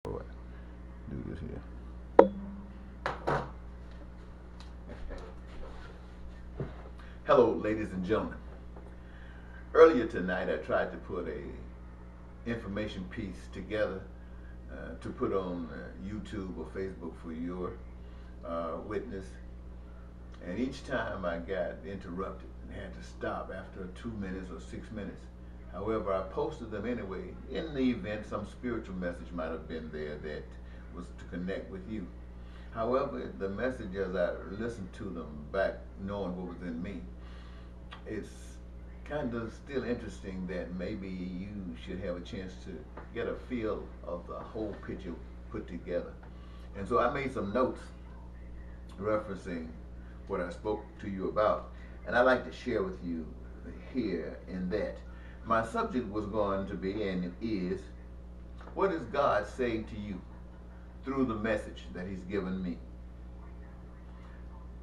Do this here. Hello, ladies and gentlemen. Earlier tonight, I tried to put a information piece together to put on YouTube or Facebook for your witness. And each time I got interrupted and had to stop after 2 minutes or 6 minutes. However, I posted them anyway in the event some spiritual message might have been there that was to connect with you. However, the message, as I listened to them back, knowing what was in me, it's kind of still interesting that maybe you should have a chance to get a feel of the whole picture put together. And so I made some notes referencing what I spoke to you about, and I'd like to share with you here in that. My subject was going to be, and is, what is God saying to you through the message that He's given me?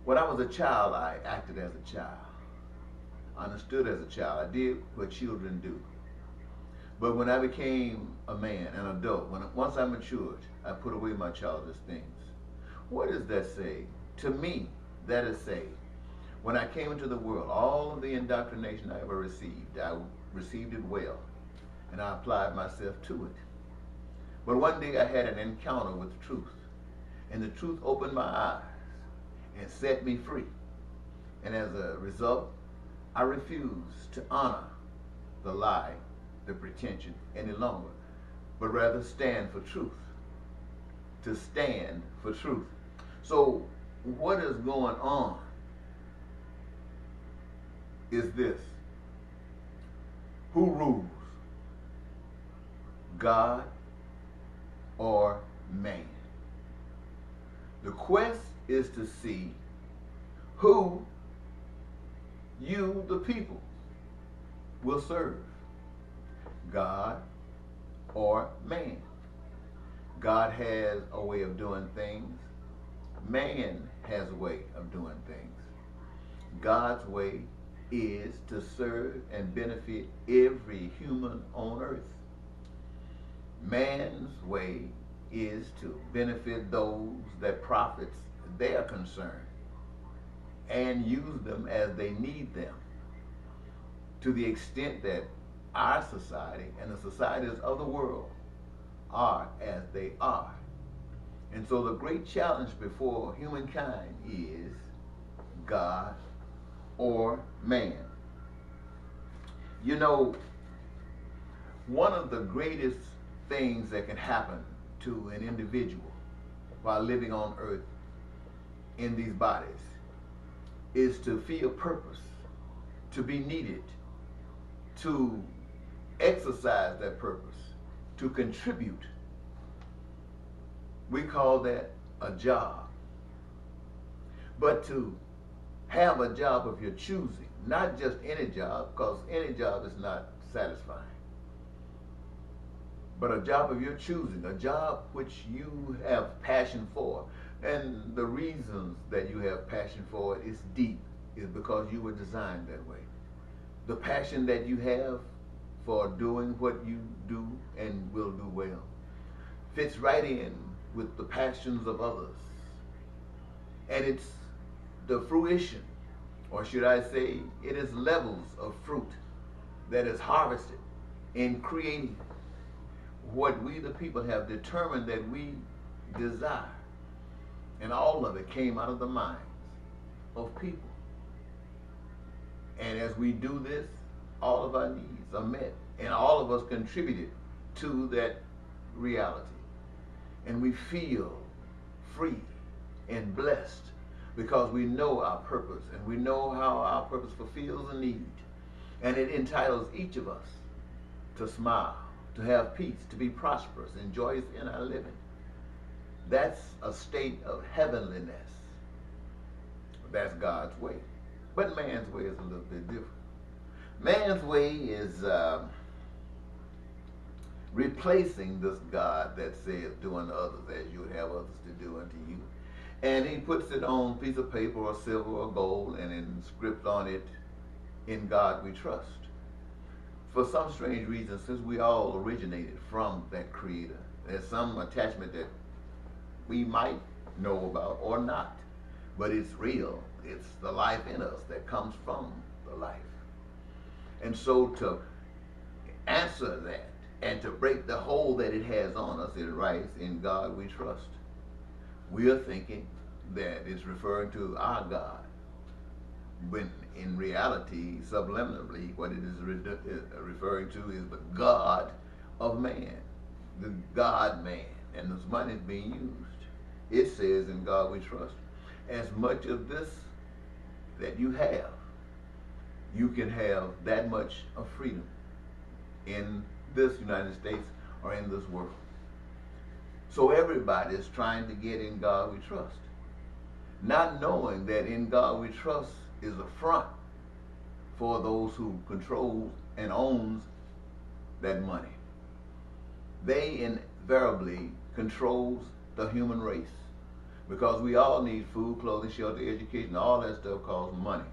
When I was a child, I acted as a child. I understood as a child. I did what children do. But when I became a man, an adult, once I matured, I put away my childish things. What does that say? To me, that is saying, when I came into the world, all of the indoctrination I ever received, I received it well, and I applied myself to it. But one day I had an encounter with the truth, and the truth opened my eyes and set me free. And as a result, I refused to honor the lie, the pretension any longer, but rather stand for truth. To stand for truth. So what is going on is this. Who rules? God or man? The quest is to see who you, the people, will serve. God or man. God has a way of doing things. Man has a way of doing things. God's way is to serve and benefit every human on earth. Man's way is to benefit those that profits their concern and use them as they need them, to the extent that our society and the societies of the world are as they are. And so the great challenge before humankind is God or man. You know, one of the greatest things that can happen to an individual while living on earth in these bodies is to feel purpose, to be needed, to exercise that purpose, to contribute. We call that a job. But to have a job of your choosing, not just any job, because any job is not satisfying, but a job of your choosing, a job which you have passion for. And the reasons that you have passion for it is deep, is because you were designed that way. The passion that you have for doing what you do and will do well fits right in with the passions of others. And it's the fruition, or should I say, it is levels of fruit that is harvested in creating what we the people have determined that we desire. And all of it came out of the minds of people. And as we do this, all of our needs are met. And all of us contributed to that reality. And we feel free and blessed because we know our purpose and we know how our purpose fulfills a need. And it entitles each of us to smile, to have peace, to be prosperous and joyous in our living. That's a state of heavenliness. That's God's way. But man's way is a little bit different. Man's way is replacing this God that says, do unto others as you would have others to do unto you. And he puts it on a piece of paper or silver or gold and inscripts on it, in God we trust. For some strange reason, since we all originated from that Creator, There's some attachment that we might know about or not, but it's real. It's the life in us that comes from the life. And so to answer that and to break the hold that it has on us, it writes, "In God we trust." We are thinking that it's referring to our God, when in reality, subliminally, what it is referring to is the God of man, the God man, and this money is being used. It says, "In God we trust." As much of this that you have, you can have that much of freedom in this United States or in this world. So everybody is trying to get "In God we trust," not knowing that "In God we trust" is a front for those who control and owns that money. They invariably controls the human race, because we all need food, clothing, shelter, education. All that stuff costs money.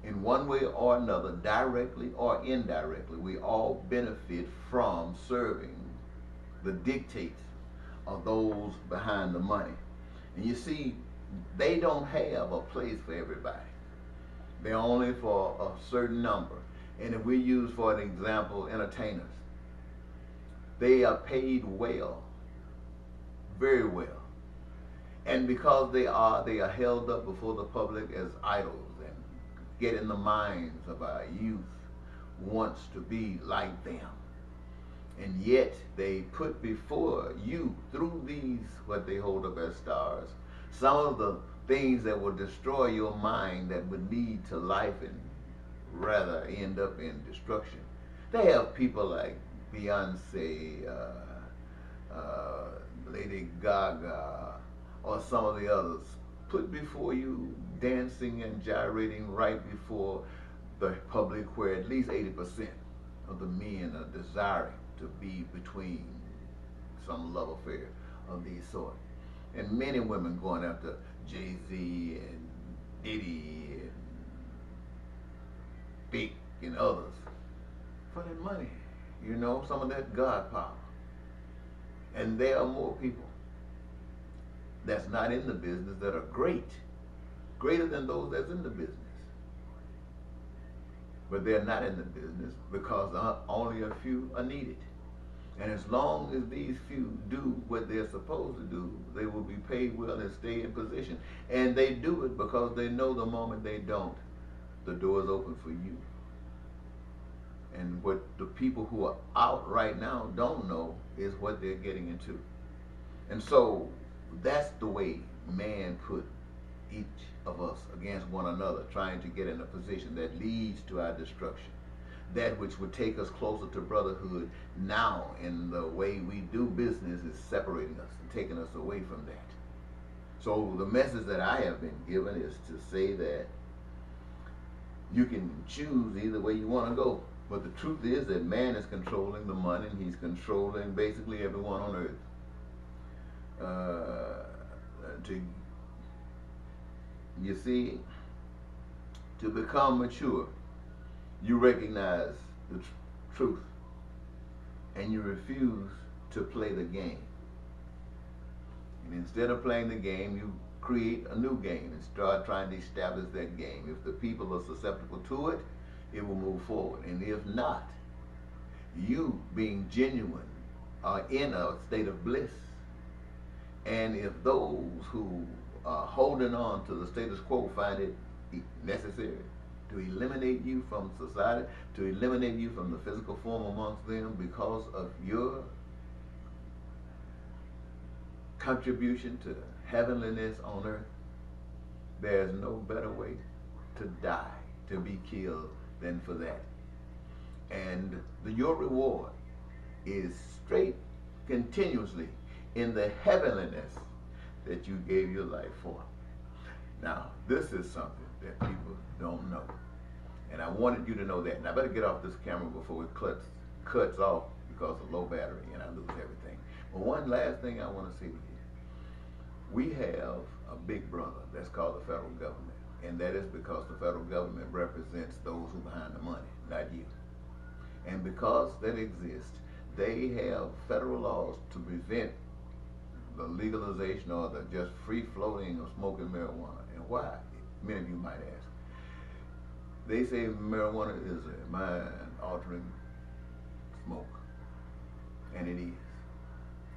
In one way or another, directly or indirectly, we all benefit from serving the dictates of those behind the money. And you see, they don't have a place for everybody. They're only for a certain number. And if we use, for an example, entertainers, they are paid well, very well. And because they are held up before the public as idols, and get in the minds of our youth wants to be like them. And yet they put before you, through these, what they hold up as stars, some of the things that will destroy your mind, that would lead to life and rather end up in destruction. They have people like Beyonce, Lady Gaga, or some of the others put before you, dancing and gyrating right before the public, where at least 80% of the men are desiring to be between some love affair of these sort. And many women going after Jay-Z and Diddy and Big and others for that money, you know, some of that God power. And there are more people that's not in the business that are greater than those that's in the business. But they're not in the business because only a few are needed. And as long as these few do what they're supposed to do, they will be paid well and stay in position. And they do it because they know the moment they don't, the door is open for you. And what the people who are out right now don't know is what they're getting into. And so that's the way man put each of us against one another, trying to get in a position that leads to our destruction. That which would take us closer to brotherhood now in the way we do business is separating us and taking us away from that. So the message that I have been given is to say that you can choose either way you want to go. But the truth is that man is controlling the money, and he's controlling basically everyone on earth. You see, to become mature, you recognize the truth, and you refuse to play the game. And instead of playing the game, you create a new game and start trying to establish that game. If the people are susceptible to it, it will move forward. And if not, you being genuine are in a state of bliss. And if those who are holding on to the status quo find it necessary to eliminate you from society, to eliminate you from the physical form amongst them because of your contribution to heavenliness on earth, there's no better way to die, to be killed, than for that. And your reward is straight, continuously in the heavenliness that you gave your life for. Now, this is something that people don't know. And I wanted you to know that. And I better get off this camera before it cuts off because of low battery and I lose everything. But one last thing I want to say to you. We have a big brother that's called the federal government. And that is because the federal government represents those who are behind the money, not you. And because that exists, they have federal laws to prevent the legalization or the just free floating of smoking marijuana. And why? Many of you might ask. They say marijuana is a mind-altering smoke, and it is.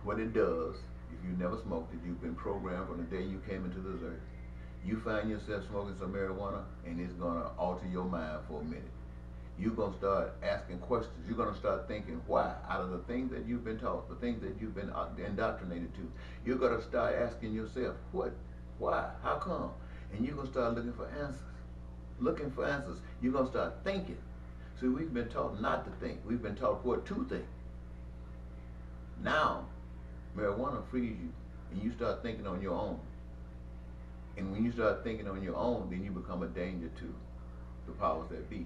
What it does, if you never smoked it, you've been programmed from the day you came into this earth. You find yourself smoking some marijuana, and it's gonna alter your mind for a minute. You're gonna start asking questions. You're gonna start thinking why, out of the things that you've been taught, the things that you've been indoctrinated to. You're gonna start asking yourself, what, why, how come? And you're gonna start looking for answers. Looking for answers. You're gonna start thinking. See, we've been taught not to think. We've been taught what to think. Now, marijuana frees you, and you start thinking on your own. And when you start thinking on your own, then you become a danger to the powers that be.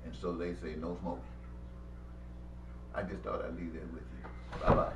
And so they say no smoking. I just thought I'd leave that with you. Bye-bye.